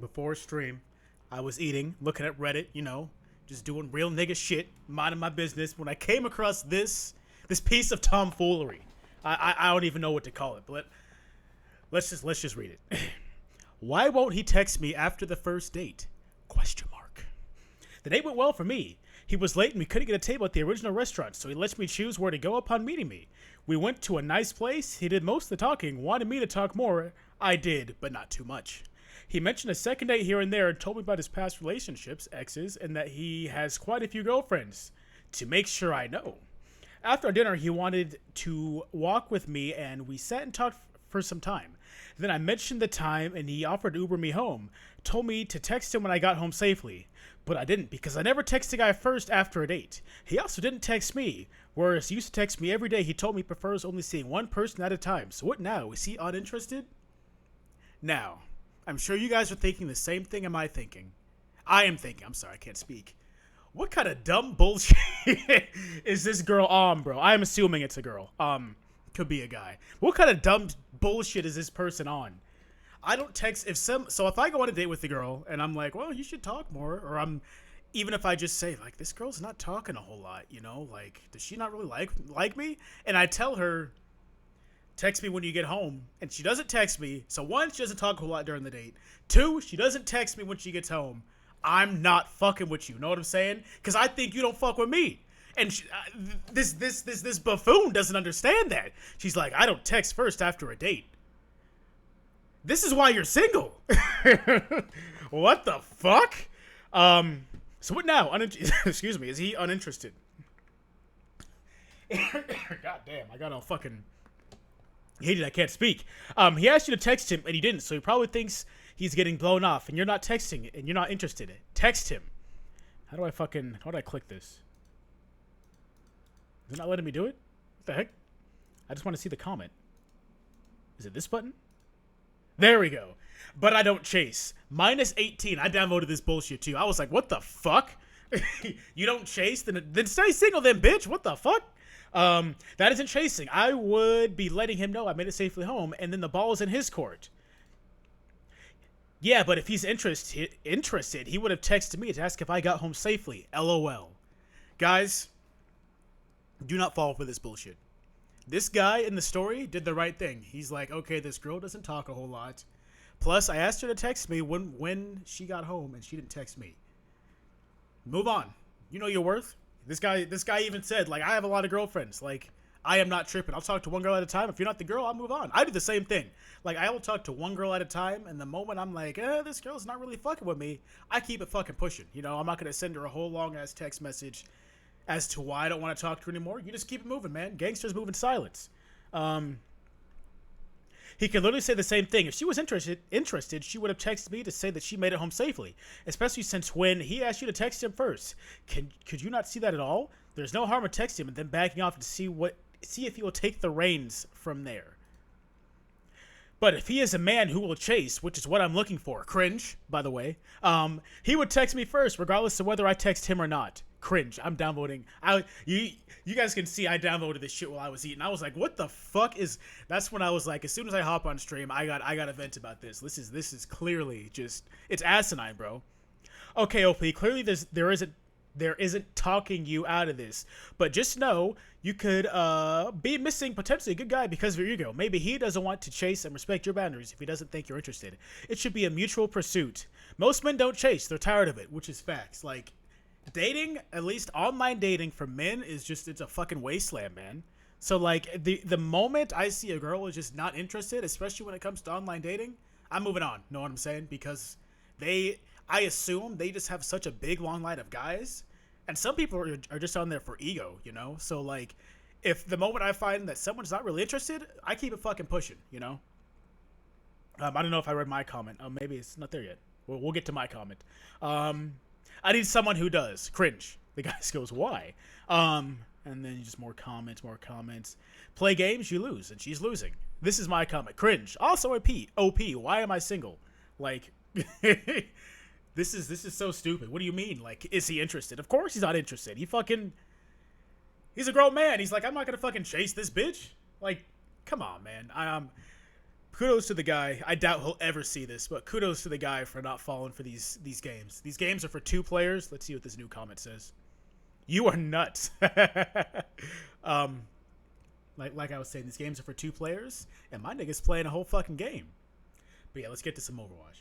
before stream, I was eating, looking at Reddit, just doing real nigga shit, minding my business. When I came across this piece of tomfoolery, I don't even know what to call it, but let's just read it. Why won't he text me after the first date? Question mark. The date went well for me. He was late and we couldn't get a table at the original restaurant, so he lets me choose where to go upon meeting me. We went to a nice place. He did most of the talking, wanted me to talk more. I did, but not too much. He mentioned a second date here and there and told me about his past relationships, exes, and that he has quite a few girlfriends. To make sure I know. After dinner, he wanted to walk with me, and we sat and talked for some time. Then I mentioned the time, and he offered to Uber me home. Told me to text him when I got home safely. But I didn't, because I never text a guy first after a date. He also didn't text me, whereas he used to text me every day. He told me he prefers only seeing one person at a time. So what now? Is he uninterested? Now, I'm sure you guys are thinking the same thing am I thinking. I am thinking. I'm sorry, I can't speak. What kind of dumb bullshit is this girl on, bro? I'm assuming it's a girl. Could be a guy. What kind of dumb bullshit is this person on? I don't text if I go on a date with a girl and I'm like, well, you should talk more, or even if I just say like, this girl's not talking a whole lot, like, does she not really like me? And I tell her, text me when you get home, and she doesn't text me. So one, she doesn't talk a whole lot during the date. Two, she doesn't text me when she gets home. I'm not fucking with you. Know what I'm saying? Because I think you don't fuck with me. And this buffoon doesn't understand that. She's like, I don't text first after a date. This is why you're single. What the fuck? So what now? Excuse me. Is he uninterested? God damn, I got all fucking hated. I can't speak. He asked you to text him and he didn't, so he probably thinks he's getting blown off and you're not texting and you're not interested. Text him. How do I click this? Is it not letting me do it? What the heck? I just want to see the comment. Is it this button? There we go. But I don't chase. Minus 18. I downloaded this bullshit too. I was like, what the fuck? You don't chase? Then stay single then, bitch. What the fuck? That isn't chasing. I would be letting him know I made it safely home, and then the ball is in his court. Yeah, but if he's interested, he would have texted me to ask if I got home safely. LOL. Guys, do not fall for this bullshit. This guy in the story did the right thing. He's like, okay, this girl doesn't talk a whole lot. Plus, I asked her to text me when she got home, and she didn't text me. Move on. You know your worth. This guy even said, like, I have a lot of girlfriends. Like, I am not tripping. I'll talk to one girl at a time. If you're not the girl, I'll move on. I do the same thing. Like, I will talk to one girl at a time, and the moment I'm like, this girl's not really fucking with me, I keep it fucking pushing. I'm not going to send her a whole long-ass text message as to why I don't want to talk to her anymore. You just keep it moving, man. Gangsters move in silence. He could literally say the same thing. If she was interested, she would have texted me to say that she made it home safely. Especially since when he asked you to text him first. Could you not see that at all? There's no harm in texting him and then backing off to see if he will take the reins from there. But if he is a man who will chase, which is what I'm looking for, cringe, by the way, he would text me first, regardless of whether I text him or not. Cringe. I'm downloading. You guys can see I downloaded this shit while I was eating. I was like, what the fuck is? That's when I was like, as soon as I hop on stream, I got a vent about this. This is clearly just, it's asinine, bro. Okay, OP. Clearly there isn't talking you out of this, but just know you could be missing potentially a good guy because of your ego. Maybe he doesn't want to chase and respect your boundaries if he doesn't think you're interested. It should be a mutual pursuit. Most men don't chase. They're tired of it, which is facts. Like, dating, at least online dating for men, it's a fucking wasteland, man. So like the moment I see a girl is just not interested, especially when it comes to online dating, I'm moving on. Know what I'm saying? Because I assume they just have such a big long line of guys, and some people are just on there for ego, So like, if the moment I find that someone's not really interested, I keep it fucking pushing, I don't know if I read my comment. Maybe it's not there yet. We'll get to my comment. I need someone who does. Cringe. The guy goes, why? And then just more comments. Play games, you lose, and she's losing. This is my comment. Cringe. Also OP. Why am I single? Like, this is so stupid. What do you mean? Like, is he interested? Of course he's not interested. He's a grown man. He's like, I'm not gonna fucking chase this bitch. Like, come on, man. kudos to the guy. I doubt he'll ever see this, but kudos to the guy for not falling for these games. These games are for 2 players. Let's see what this new comment says. You are nuts. Like I was saying, these games are for 2 players, and my nigga's playing a whole fucking game. But yeah, let's get to some Overwatch.